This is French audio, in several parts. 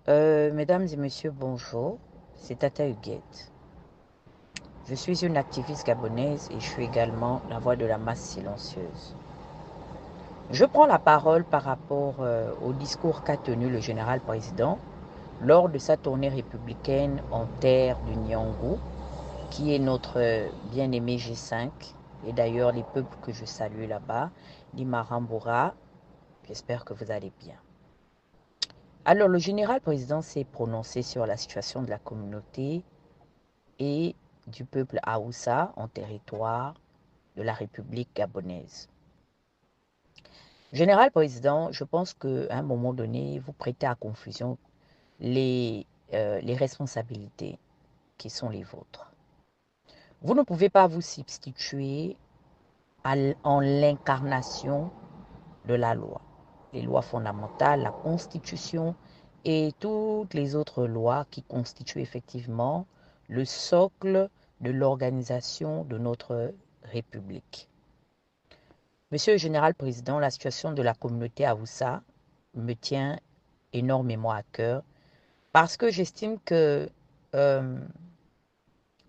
Mesdames et messieurs, bonjour. C'est Tata Huguette. Je suis une activiste gabonaise et je suis également la voix de la masse silencieuse. Je prends la parole par rapport au discours qu'a tenu le général président lors de sa tournée républicaine en terre du Nyangou, qui est notre bien-aimé G5, et d'ailleurs les peuples que je salue là-bas, l'Imarambura. J'espère que vous allez bien. Alors, le général président s'est prononcé sur la situation de la communauté et du peuple Haoussa en territoire de la République gabonaise. Général président, je pense qu'à un moment donné, vous prêtez à confusion les responsabilités qui sont les vôtres. Vous ne pouvez pas vous substituer en l'incarnation de la loi, les lois fondamentales, la Constitution et toutes les autres lois qui constituent effectivement le socle de l'organisation de notre République. Monsieur le Général Président, la situation de la communauté Haoussa me tient énormément à cœur parce que j'estime que euh,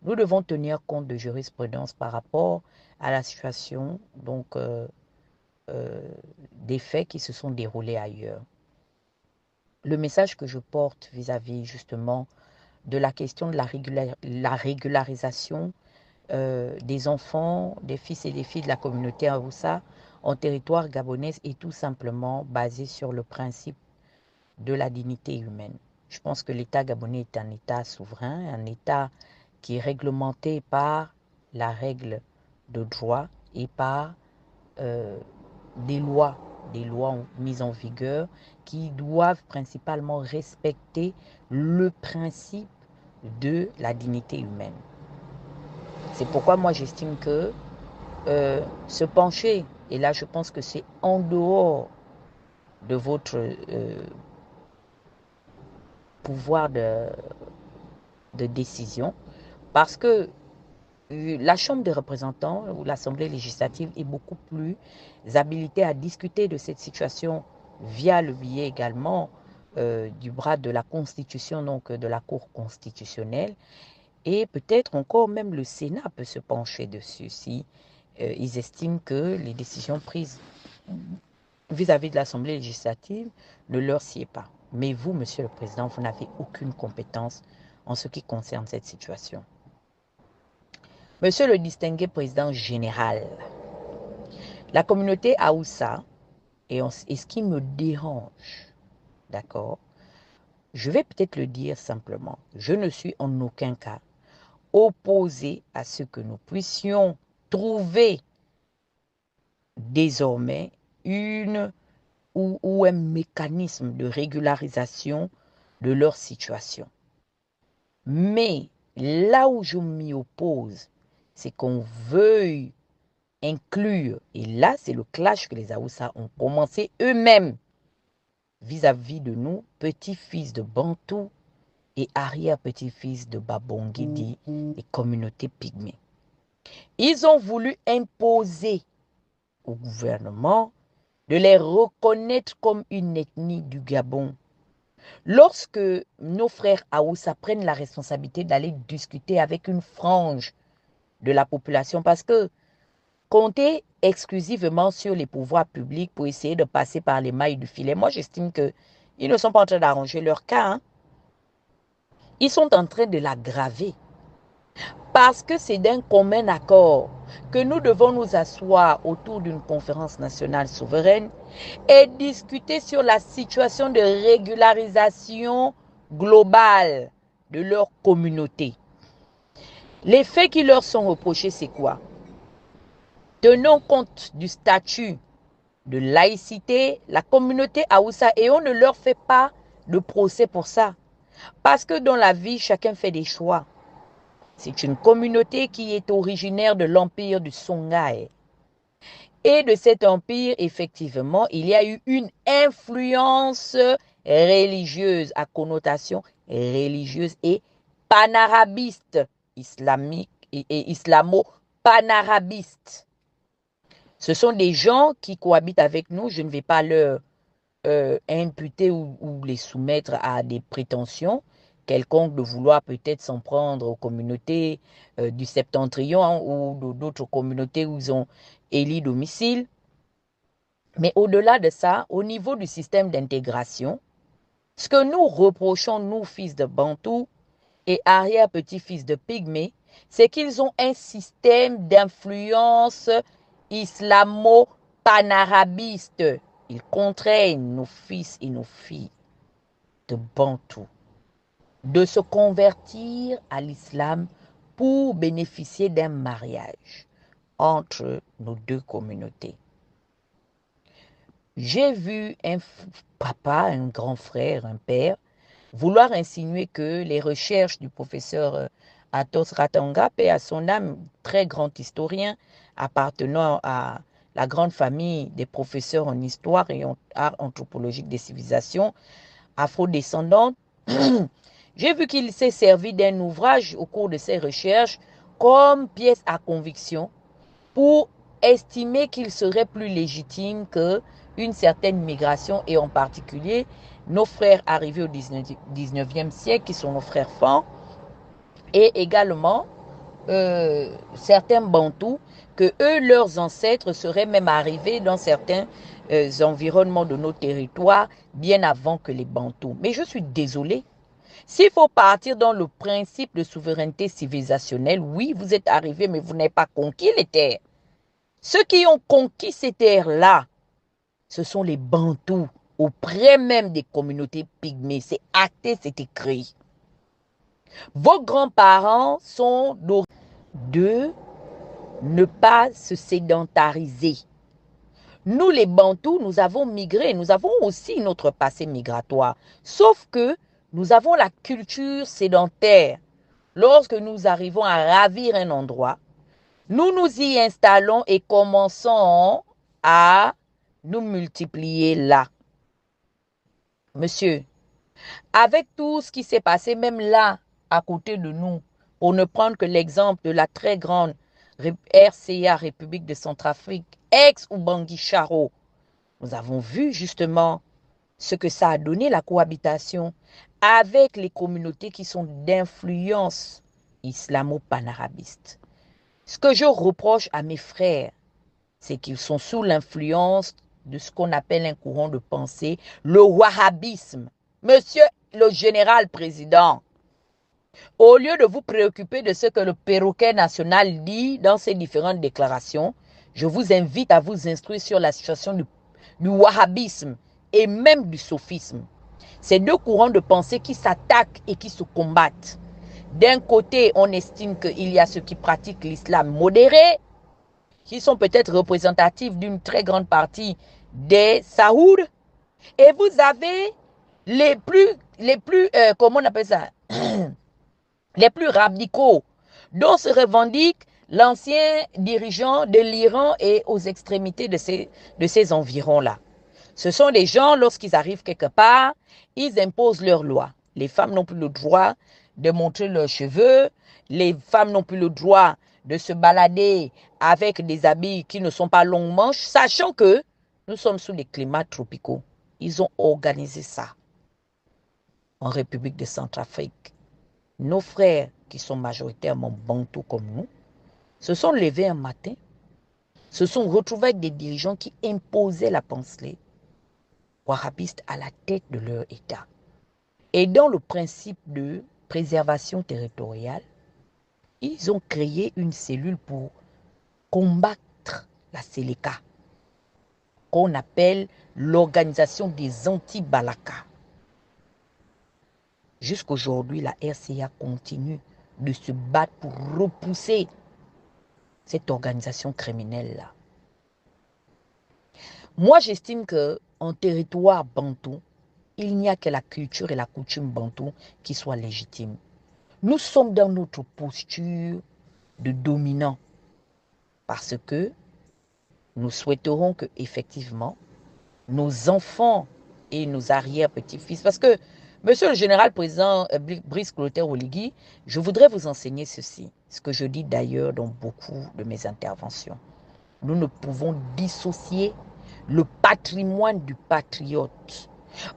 nous devons tenir compte de jurisprudence par rapport à la situation euh, des faits qui se sont déroulés ailleurs. Le message que je porte vis-à-vis justement de la question de la régularisation des enfants, des fils et des filles de la communauté Haoussa en territoire gabonais est tout simplement basé sur le principe de la dignité humaine. Je pense que l'État gabonais est un État souverain, un État qui est réglementé par la règle de droit et par euh, des lois, des lois mises en vigueur qui doivent principalement respecter le principe de la dignité humaine. C'est pourquoi moi j'estime que se pencher, et là je pense que c'est en dehors de votre pouvoir de décision, parce que la Chambre des représentants ou l'Assemblée législative est beaucoup plus habilitée à discuter de cette situation via le biais également du bras de la Constitution, donc de la Cour constitutionnelle, et peut-être encore même le Sénat peut se pencher dessus si ils estiment que les décisions prises vis-à-vis de l'Assemblée législative ne leur sied pas. Mais vous, Monsieur le Président, vous n'avez aucune compétence en ce qui concerne cette situation. Monsieur le distingué président général, la communauté Haoussa, et ce qui me dérange, d'accord, je vais peut-être le dire simplement, je ne suis en aucun cas opposé à ce que nous puissions trouver désormais une ou un mécanisme de régularisation de leur situation. Mais là où je m'y oppose, c'est qu'on veuille inclure, et là c'est le clash que les Haoussa ont commencé eux-mêmes vis-à-vis de nous, petits-fils de Bantou et arrière-petits-fils de Babongidi, les communautés pygmées. Ils ont voulu imposer au gouvernement de les reconnaître comme une ethnie du Gabon. Lorsque nos frères Haoussa prennent la responsabilité d'aller discuter avec une frange de la population, parce que compter exclusivement sur les pouvoirs publics pour essayer de passer par les mailles du filet, moi j'estime qu'ils ne sont pas en train d'arranger leur cas. Hein. Ils sont en train de l'aggraver. Parce que c'est d'un commun accord que nous devons nous asseoir autour d'une conférence nationale souveraine et discuter sur la situation de régularisation globale de leur communauté. Les faits qui leur sont reprochés, c'est quoi? Tenons compte du statut de laïcité, la communauté Haoussa, et on ne leur fait pas de procès pour ça. Parce que dans la vie, chacun fait des choix. C'est une communauté qui est originaire de l'empire du Songhai. Et de cet empire, effectivement, il y a eu une influence religieuse à connotation religieuse et panarabiste, islamique et islamo-panarabiste. Ce sont des gens qui cohabitent avec nous. Je ne vais pas leur imputer ou les soumettre à des prétentions quelconques de vouloir peut-être s'en prendre aux communautés du Septentrion ou d'autres communautés où ils ont élu domicile. Mais au-delà de ça, au niveau du système d'intégration, ce que nous reprochons, nous, fils de Bantou et arrière-petits-fils de Pygmée, c'est qu'ils ont un système d'influence islamo-panarabiste. Ils contraignent nos fils et nos filles de Bantou de se convertir à l'islam pour bénéficier d'un mariage entre nos deux communautés. J'ai vu un papa, un grand frère, un père, vouloir insinuer que les recherches du professeur Athos Ratanga, paix à son âme, très grand historien, appartenant à la grande famille des professeurs en histoire et en art anthropologique des civilisations afrodescendantes, j'ai vu qu'il s'est servi d'un ouvrage au cours de ses recherches comme pièce à conviction pour estimer qu'il serait plus légitime qu'une certaine migration, et en particulier nos frères arrivés au 19e siècle, qui sont nos frères Fan, et également certains Bantous, que eux, leurs ancêtres, seraient même arrivés dans certains environnements de nos territoires bien avant que les Bantous. Mais je suis désolée. S'il faut partir dans le principe de souveraineté civilisationnelle, oui, vous êtes arrivés, mais vous n'avez pas conquis les terres. Ceux qui ont conquis ces terres-là, ce sont les Bantous, auprès même des communautés pygmées. C'est acté, c'est écrit. Vos grands-parents sont de ne pas se sédentariser. Nous, les Bantous, nous avons migré, nous avons aussi notre passé migratoire. Sauf que nous avons la culture sédentaire. Lorsque nous arrivons à ravir un endroit, nous nous y installons et commençons à nous multiplier là. Monsieur, avec tout ce qui s'est passé, même là, à côté de nous, pour ne prendre que l'exemple de la très grande RCA, République de Centrafrique, ex-Ubangui Charo, nous avons vu justement ce que ça a donné, la cohabitation avec les communautés qui sont d'influence islamo-panarabiste. Ce que je reproche à mes frères, c'est qu'ils sont sous l'influence de ce qu'on appelle un courant de pensée, le wahhabisme. Monsieur le général président, au lieu de vous préoccuper de ce que le perroquet national dit dans ses différentes déclarations, je vous invite à vous instruire sur la situation du wahhabisme et même du soufisme. Ces deux courants de pensée qui s'attaquent et qui se combattent. D'un côté, on estime qu'il y a ceux qui pratiquent l'islam modéré, qui sont peut-être représentatifs d'une très grande partie des Saouds. Et vous avez comment on appelle ça, les plus radicaux, dont se revendique l'ancien dirigeant de l'Iran et aux extrémités de ces environs-là. Ce sont des gens, lorsqu'ils arrivent quelque part, ils imposent leurs lois. Les femmes n'ont plus le droit de montrer leurs cheveux, les femmes n'ont plus le droit de se balader avec des habits qui ne sont pas longues manches, sachant que nous sommes sous les climats tropicaux. Ils ont organisé ça en République de Centrafrique. Nos frères, qui sont majoritairement bantous comme nous, se sont levés un matin, se sont retrouvés avec des dirigeants qui imposaient la pensée wahhabiste à la tête de leur État. Et dans le principe de préservation territoriale, ils ont créé une cellule pour combattre la Séléka, qu'on appelle l'organisation des anti-Balaka. Jusqu'aujourd'hui, la RCA continue de se battre pour repousser cette organisation criminelle-là. Moi, j'estime qu'en territoire bantou, il n'y a que la culture et la coutume bantou qui soient légitimes. Nous sommes dans notre posture de dominant parce que nous souhaiterons que, effectivement, nos enfants et nos arrière-petits-fils, parce que, monsieur le général président Brice Clotaire Oligui, je voudrais vous enseigner ceci, ce que je dis d'ailleurs dans beaucoup de mes interventions. Nous ne pouvons dissocier le patrimoine du patriote.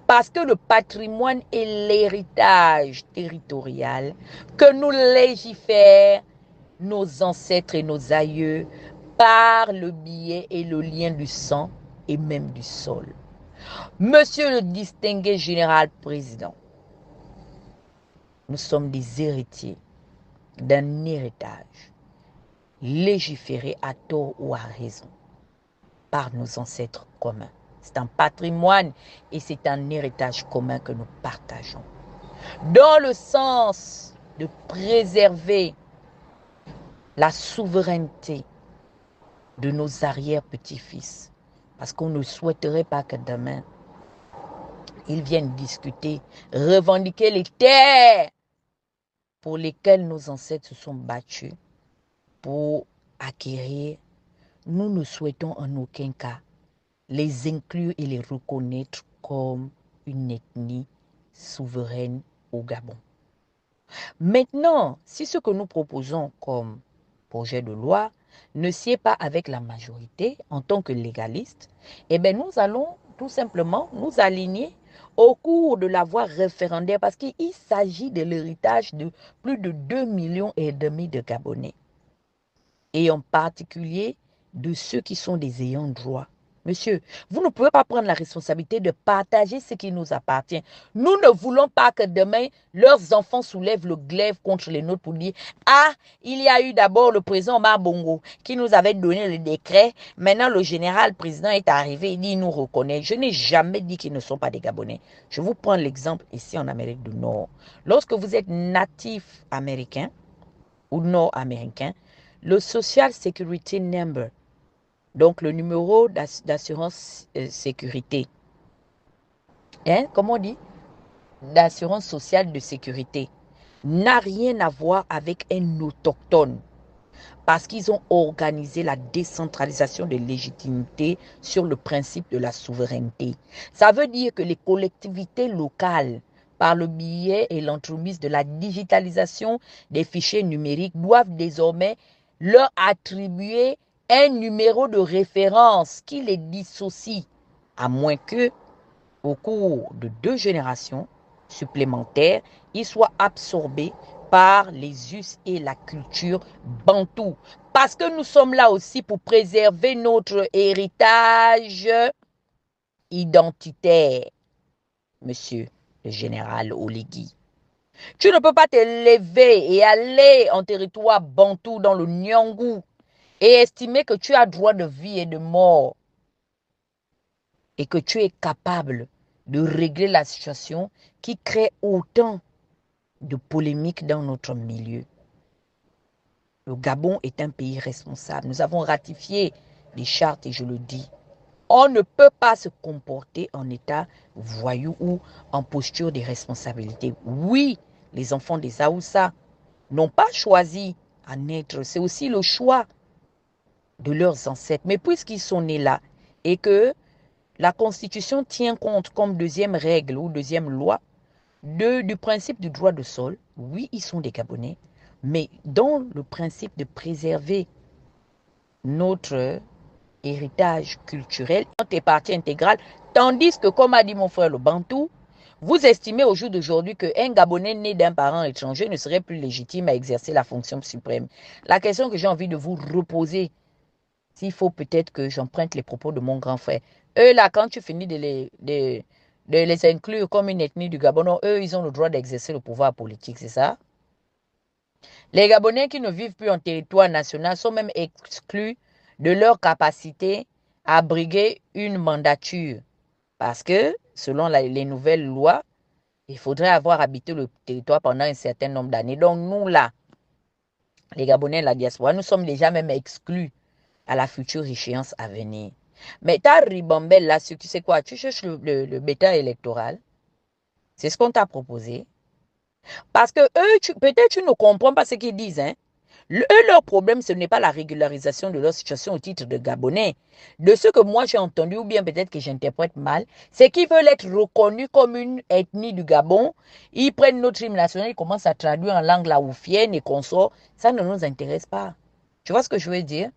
Parce que le patrimoine est l'héritage territorial que nous légifèrent nos ancêtres et nos aïeux par le biais et le lien du sang et même du sol. Monsieur le distingué général président, nous sommes des héritiers d'un héritage légiféré à tort ou à raison par nos ancêtres communs. C'est un patrimoine et c'est un héritage commun que nous partageons. Dans le sens de préserver la souveraineté de nos arrière-petits-fils. Parce qu'on ne souhaiterait pas que demain, ils viennent discuter, revendiquer les terres pour lesquelles nos ancêtres se sont battus pour acquérir. Nous ne souhaitons en aucun cas les inclure et les reconnaître comme une ethnie souveraine au Gabon. Maintenant, si ce que nous proposons comme projet de loi ne sied pas avec la majorité en tant que légaliste, eh bien nous allons tout simplement nous aligner au cours de la voie référendaire parce qu'il s'agit de l'héritage de plus de 2,5 millions de Gabonais et en particulier de ceux qui sont des ayants droit. Monsieur, vous ne pouvez pas prendre la responsabilité de partager ce qui nous appartient. Nous ne voulons pas que demain, leurs enfants soulèvent le glaive contre les nôtres pour dire « Ah, il y a eu d'abord le président Omar Bongo qui nous avait donné le décret. Maintenant, le général président est arrivé, il dit « Il nous reconnaît. » Je n'ai jamais dit qu'ils ne sont pas des Gabonais. Je vous prends l'exemple ici en Amérique du Nord. Lorsque vous êtes natif américain ou nord-américain, le Social Security Number, donc le numéro d'assurance sécurité, comment on dit, d'assurance sociale de sécurité, n'a rien à voir avec un autochtone. Parce qu'ils ont organisé la décentralisation de légitimité sur le principe de la souveraineté. Ça veut dire que les collectivités locales, par le biais et l'entremise de la digitalisation des fichiers numériques, doivent désormais leur attribuer un numéro de référence qui les dissocie, à moins que, au cours de 2 générations supplémentaires, ils soient absorbés par les us et la culture bantou. Parce que nous sommes là aussi pour préserver notre héritage identitaire, monsieur le général Oligui. Tu ne peux pas te lever et aller en territoire bantou dans le Nyangou et estimer que tu as droit de vie et de mort et que tu es capable de régler la situation qui crée autant de polémiques dans notre milieu. Le Gabon est un pays responsable. Nous avons ratifié les chartes et je le dis. On ne peut pas se comporter en état voyou ou en posture de responsabilité. Oui, les enfants des Aoussa n'ont pas choisi à naître. C'est aussi le choix de leurs ancêtres. Mais puisqu'ils sont nés là et que la Constitution tient compte comme deuxième règle ou deuxième loi du principe du droit de sol, oui, ils sont des Gabonais, mais dans le principe de préserver notre héritage culturel, notre partie intégrale, tandis que, comme a dit mon frère le Bantou, vous estimez au jour d'aujourd'hui qu'un Gabonais né d'un parent étranger ne serait plus légitime à exercer la fonction suprême. La question que j'ai envie de vous reposer, s'il faut peut-être que j'emprunte les propos de mon grand frère. Eux, là, quand tu finis de les inclure comme une ethnie du Gabon, eux, ils ont le droit d'exercer le pouvoir politique, c'est ça? Les Gabonais qui ne vivent plus en territoire national sont même exclus de leur capacité à briguer une mandature. Parce que, selon les nouvelles lois, il faudrait avoir habité le territoire pendant un certain nombre d'années. Donc, nous, là, les Gabonais de la diaspora, nous sommes déjà même exclus à la future échéance à venir. Mais ta ribambelle là, tu sais quoi, tu cherches le bétail électoral. C'est ce qu'on t'a proposé. Parce que eux, peut-être tu ne comprends pas ce qu'ils disent. Hein. Leur problème, ce n'est pas la régularisation de leur situation au titre de Gabonais. De ce que moi j'ai entendu, ou bien peut-être que j'interprète mal, c'est qu'ils veulent être reconnus comme une ethnie du Gabon. Ils prennent notre hymne national, ils commencent à traduire en langue laoufienne et consorts. Ça ne nous intéresse pas. Tu vois ce que je veux dire?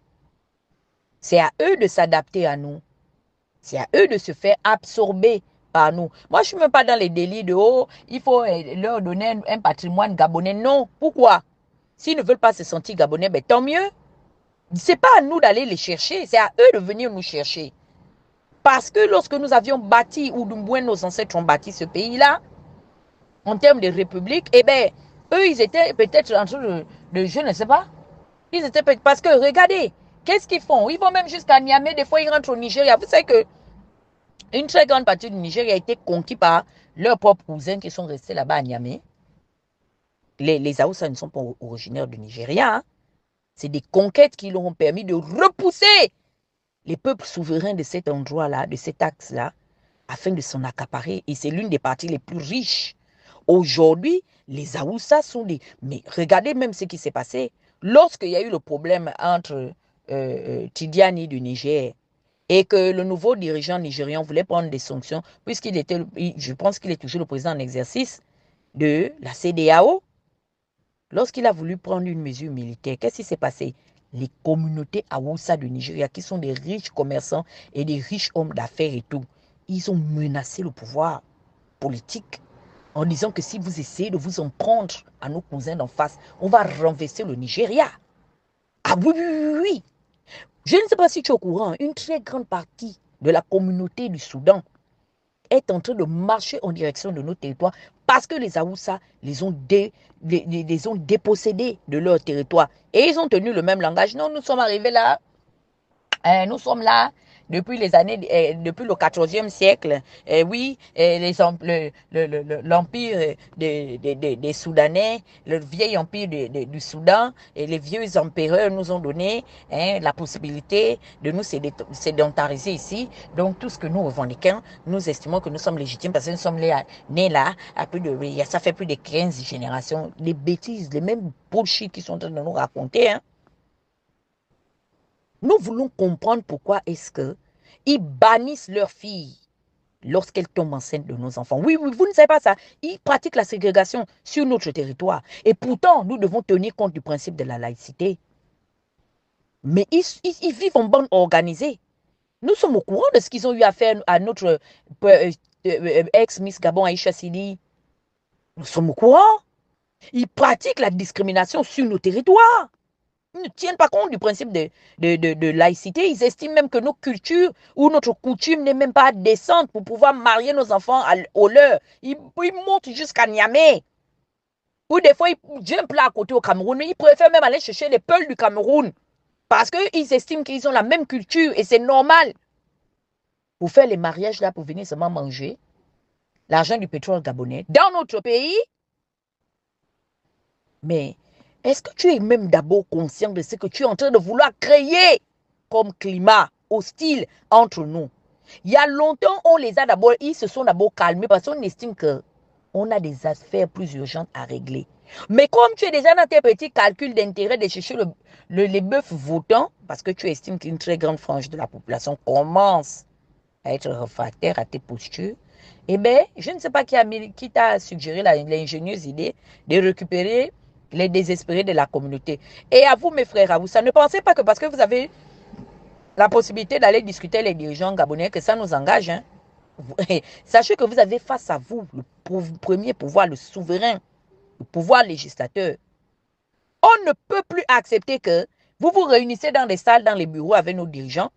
C'est à eux de s'adapter à nous. C'est à eux de se faire absorber par nous. Moi, je ne suis même pas dans les délits de oh, il faut leur donner un patrimoine gabonais. Non. Pourquoi? S'ils ne veulent pas se sentir gabonais, ben, tant mieux. Ce n'est pas à nous d'aller les chercher, c'est à eux de venir nous chercher. Parce que lorsque nous avions bâti, ou du moins nos ancêtres ont bâti ce pays-là, en termes de république, eh bien, eux, ils étaient peut-être en train je ne sais pas. Ils étaient parce que, regardez, qu'est-ce qu'ils font? Ils vont même jusqu'à Niamey, des fois ils rentrent au Nigeria. Vous savez que une très grande partie du Nigeria a été conquis par leurs propres cousins qui sont restés là-bas à Niamey. Les Haoussa ne sont pas originaires du Nigeria. Hein. C'est des conquêtes qui leur ont permis de repousser les peuples souverains de cet endroit-là, de cet axe-là, afin de s'en accaparer. Et c'est l'une des parties les plus riches. Aujourd'hui, les Haoussa sont des... Mais regardez même ce qui s'est passé. Lorsqu'il y a eu le problème entre Tidiane du Niger et que le nouveau dirigeant nigérian voulait prendre des sanctions, puisqu'il était, je pense qu'il est toujours le président en exercice de la CEDEAO, lorsqu'il a voulu prendre une mesure militaire, qu'est-ce qui s'est passé? Les communautés Haoussa du Nigeria, qui sont des riches commerçants et des riches hommes d'affaires et tout, ils ont menacé le pouvoir politique en disant que si vous essayez de vous en prendre à nos cousins d'en face, on va renverser le Nigeria. Ah oui, oui, oui, oui. Je ne sais pas si tu es au courant, une très grande partie de la communauté du Soudan est en train de marcher en direction de nos territoires parce que les Haoussa les ont dépossédés de leur territoire. Et ils ont tenu le même langage. Non, nous sommes arrivés là, nous sommes là depuis les années, depuis le 14e siècle. Oui, l'empire des Soudanais, le vieil empire du Soudan, et les vieux empereurs nous ont donné la possibilité de nous sédentariser ici. Donc tout ce que nous revendiquons, nous estimons que nous sommes légitimes parce que nous sommes nés là, ça fait plus de 15 générations. Les bêtises, les mêmes bullshit qui sont en train de nous raconter, hein. Nous voulons comprendre pourquoi est-ce qu'ils bannissent leurs filles lorsqu'elles tombent enceintes de nos enfants. Oui, oui, vous ne savez pas ça. Ils pratiquent la ségrégation sur notre territoire. Et pourtant, nous devons tenir compte du principe de la laïcité. Mais ils vivent en bande organisée. Nous sommes au courant de ce qu'ils ont eu à faire à notre ex-Miss Gabon Aïcha Sidi. Nous sommes au courant. Ils pratiquent la discrimination sur nos territoires. Ils ne tiennent pas compte du principe de laïcité. Ils estiment même que nos cultures ou notre coutume n'est même pas décente pour pouvoir marier nos enfants au leur. Ils montent jusqu'à Niamey. Ou des fois, ils jumpent là à côté au Cameroun. Ils préfèrent même aller chercher les peuls du Cameroun. Parce qu'ils estiment qu'ils ont la même culture et c'est normal. Pour faire les mariages là, pour venir seulement manger l'argent du pétrole gabonais dans notre pays. Mais est-ce que tu es même d'abord conscient de ce que tu es en train de vouloir créer comme climat hostile entre nous? Il y a longtemps, on les a d'abord, ils se sont d'abord calmés parce qu'on estime qu'on a des affaires plus urgentes à régler. Mais comme tu es déjà dans tes petits calculs d'intérêt de chercher les bœufs votants, parce que tu estimes qu'une très grande frange de la population commence à être réfractaire à tes postures, eh bien, je ne sais pas qui t'a suggéré l'ingénieuse idée de récupérer les désespérés de la communauté. Et à vous, mes frères, à vous, ça ne pensez pas que parce que vous avez la possibilité d'aller discuter avec les dirigeants gabonais, que ça nous engage. Hein? Sachez que vous avez face à vous le premier pouvoir, le souverain, le pouvoir législateur. On ne peut plus accepter que vous vous réunissez dans des salles, dans les bureaux avec nos dirigeants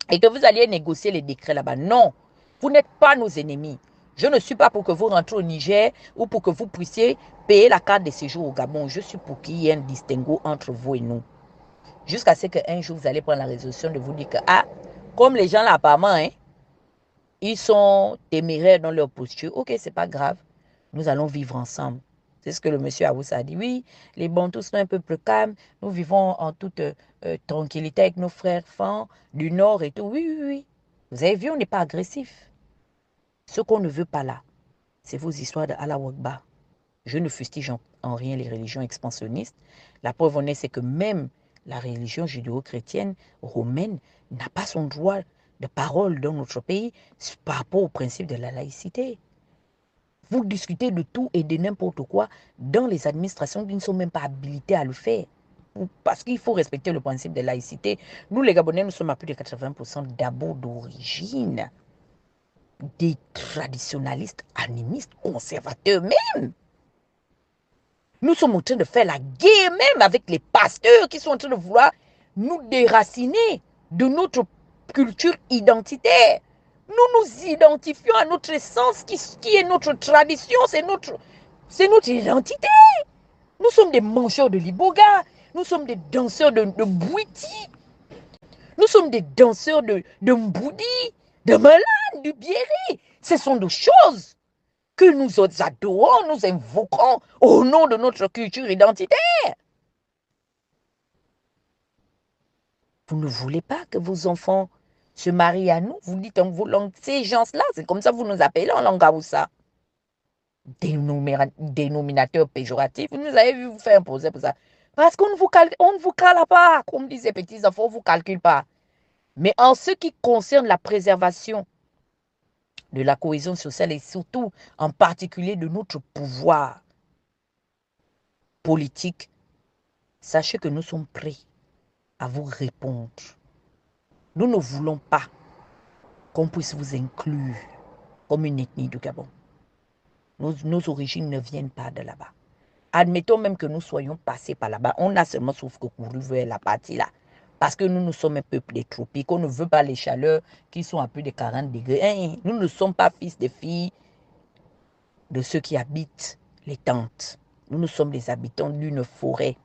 et que vous alliez négocier les décrets là-bas. Non, vous n'êtes pas nos ennemis. Je ne suis pas pour que vous rentrez au Niger ou pour que vous puissiez payer la carte de séjour au Gabon. Je suis pour qu'il y ait un distinguo entre vous et nous. Jusqu'à ce qu'un jour, vous allez prendre la résolution de vous dire que, ah, comme les gens là, apparemment, hein, ils sont téméraires dans leur posture. Ok, c'est pas grave. Nous allons vivre ensemble. C'est ce que le monsieur Awoussa a dit. Oui, les Bantous sont un peu plus calmes. Nous vivons en toute tranquillité avec nos frères fans du Nord et tout. Oui, oui, oui. Vous avez vu, on n'est pas agressif. Ce qu'on ne veut pas là, c'est vos histoires de Allah Wakba. Je ne fustige en rien les religions expansionnistes. La preuve en est, c'est que même la religion judéo-chrétienne romaine n'a pas son droit de parole dans notre pays par rapport au principe de la laïcité. Vous discutez de tout et de n'importe quoi dans les administrations qui ne sont même pas habilitées à le faire. parce qu'il faut respecter le principe de laïcité. Nous, les Gabonais, nous sommes à plus de 80% d'abord d'origine des traditionalistes, animistes, conservateurs même. Nous sommes en train de faire la guerre même avec les pasteurs qui sont en train de vouloir nous déraciner de notre culture identitaire. Nous nous identifions à notre essence qui est notre tradition, c'est notre identité. Nous sommes des mangeurs de liboga, nous sommes des danseurs de bouiti, nous sommes des danseurs de mboudi, de malane, de biéré. Ce sont des choses que nous adorons, nous invoquons au nom de notre culture identitaire. Vous ne voulez pas que vos enfants se marient à nous. Vous dites en vos langues, ces gens-là, c'est comme ça que vous nous appelez en langue Hausa. Dénominateur péjoratif. Vous nous avez vu vous faire imposer pour ça. Parce qu'on ne vous cale pas. Comme disent les petits enfants, on ne vous calcule pas. Mais en ce qui concerne la préservation de la cohésion sociale et surtout, en particulier, de notre pouvoir politique, sachez que nous sommes prêts à vous répondre. Nous ne voulons pas qu'on puisse vous inclure comme une ethnie du Gabon. Nos origines ne viennent pas de là-bas. Admettons même que nous soyons passés par là-bas. On a seulement couru vers la partie là. Parce que nous sommes un peuple des tropiques. On ne veut pas les chaleurs qui sont à plus de 40 degrés. Nous ne sommes pas fils et filles de ceux qui habitent les tentes. Nous sommes des habitants d'une forêt.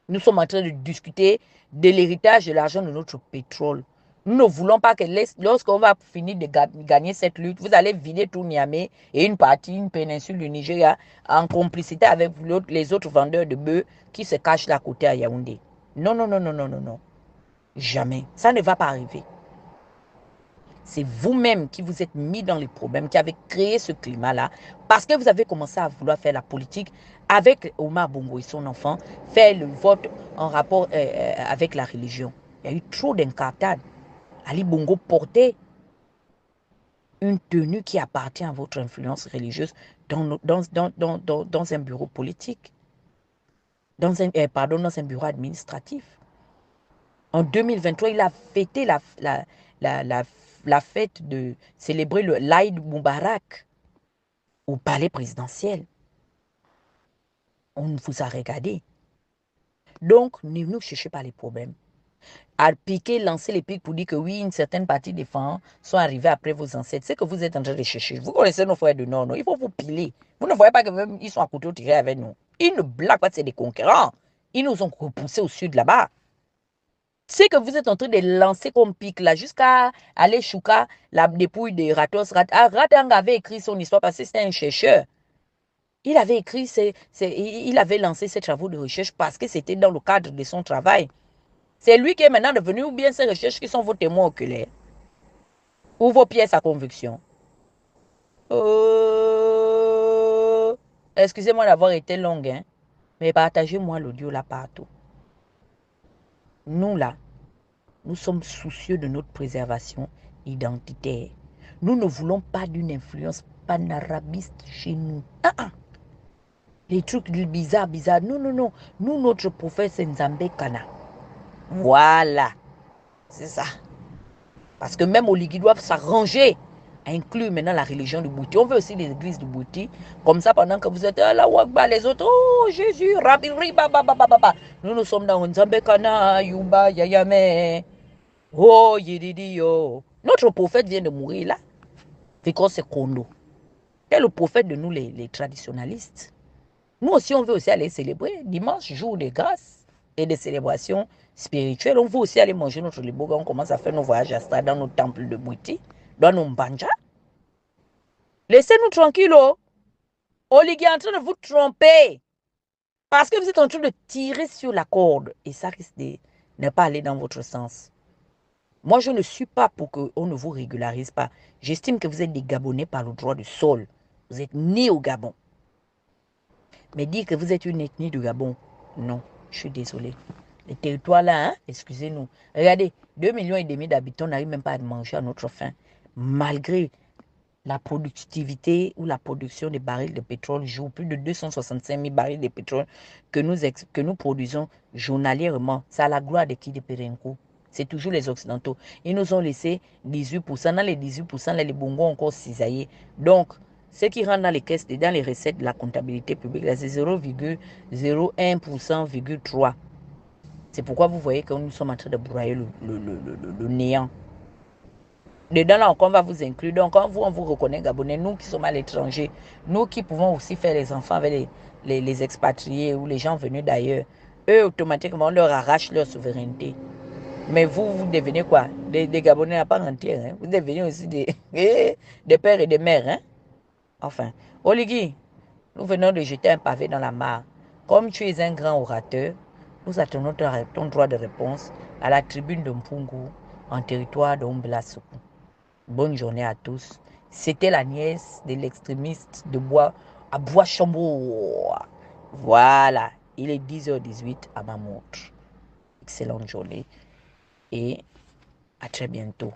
Nous sommes en train de discuter de l'héritage de l'argent de notre pétrole. Nous ne voulons pas que lorsqu'on va finir de gagner cette lutte, vous allez vider tout Niamey et une péninsule du Nigeria en complicité avec les autres vendeurs de bœufs qui se cachent là à côté à Yaoundé. Non, non, non, non, non, non, non. Jamais. Ça ne va pas arriver. C'est vous-même qui vous êtes mis dans les problèmes, qui avez créé ce climat-là, parce que vous avez commencé à vouloir faire la politique avec Omar Bongo et son enfant, faire le vote en rapport avec la religion. Il y a eu trop d'incartades. Ali Bongo portait une tenue qui appartient à votre influence religieuse dans un bureau politique, dans un bureau administratif. En 2023, il a fêté la fête de célébrer le l'Aïd Moubarak au palais présidentiel. On vous a regardé. Donc, ne nous cherchez pas les problèmes. À piquer, lancer les pics pour dire que oui, une certaine partie des femmes sont arrivées après vos ancêtres. C'est que vous êtes en train de chercher. Vous connaissez nos frères du Nord, non? Il faut vous piler. Vous ne voyez pas qu'ils sont à couteau tiré avec nous. Ils ne blaguent pas, c'est des concurrents. Ils nous ont repoussés au sud là-bas. C'est que vous êtes en train de lancer comme pic là, jusqu'à aller chouka la dépouille de Ratos. Ratang avait écrit son histoire parce que c'était un chercheur. Il avait écrit, il avait lancé ses travaux de recherche parce que c'était dans le cadre de son travail. C'est lui qui est maintenant devenu, ou bien ces recherches qui sont vos témoins oculaires, ou vos pièces à conviction. Excusez-moi d'avoir été longue, hein, mais partagez-moi l'audio là partout. Nous là, nous sommes soucieux de notre préservation identitaire. Nous ne voulons pas d'une influence panarabiste chez nous. Les trucs bizarres. Non, non, non. Nous, notre prophète, c'est Nzambe Kana. Voilà. C'est ça. Parce que même Oligui doivent s'arranger à inclure maintenant la religion du Bouti. On veut aussi les églises du Bouti. Comme ça, pendant que vous êtes là, Wagba, les autres, oh Jésus, Rabbi, Riba, nous sommes dans Nzambe Kana, Yumba, Yayame. Oh, Yedidi, oh. Notre prophète vient de mourir là. C'est Kondo. C'est le prophète de nous, les traditionalistes. Nous aussi, on veut aussi aller célébrer dimanche, jour de grâce et de célébration spirituelle. On veut aussi aller manger notre liboga. On commence à faire nos voyages astral dans nos temples de Bouti, dans nos mbanja. Laissez-nous tranquilles. Oligui est en train de vous tromper. Parce que vous êtes en train de tirer sur la corde. Et ça risque de ne pas aller dans votre sens. Moi, je ne suis pas pour qu'on ne vous régularise pas. J'estime que vous êtes des Gabonais par le droit du sol. Vous êtes nés au Gabon. Mais dire que vous êtes une ethnie du Gabon, non, je suis désolé. Les territoires là, hein, la productivité ou la production des barils de pétrole joue plus de 265 000 barils de pétrole que nous produisons journalièrement. C'est à la gloire de qui de Perenco. C'est toujours les Occidentaux. Ils nous ont laissé 18%. Dans les 18%, les Bongo ont encore cisaillé. Donc, ce qui rentre dans les caisses, dans les recettes de la comptabilité publique, c'est 0,01%,3. C'est pourquoi vous voyez que nous sommes en train de broyer le néant. Dedans, là encore, on va vous inclure. Donc, quand on vous reconnaît Gabonais, nous qui sommes à l'étranger, nous qui pouvons aussi faire les enfants avec les expatriés ou les gens venus d'ailleurs, eux, automatiquement, on leur arrache leur souveraineté. Mais vous, vous devenez quoi? Des Gabonais à part entière. Hein? Vous devenez aussi des pères et des mères. Hein? Enfin, Oligui, nous venons de jeter un pavé dans la mare. Comme tu es un grand orateur, nous attendons ton droit de réponse à la tribune de Mpungu, en territoire de Mblasoukou. Bonne journée à tous. C'était la nièce de l'extrémiste de à Bois-Chambaud. Voilà, il est 10h18 à ma montre. Excellente journée et à très bientôt.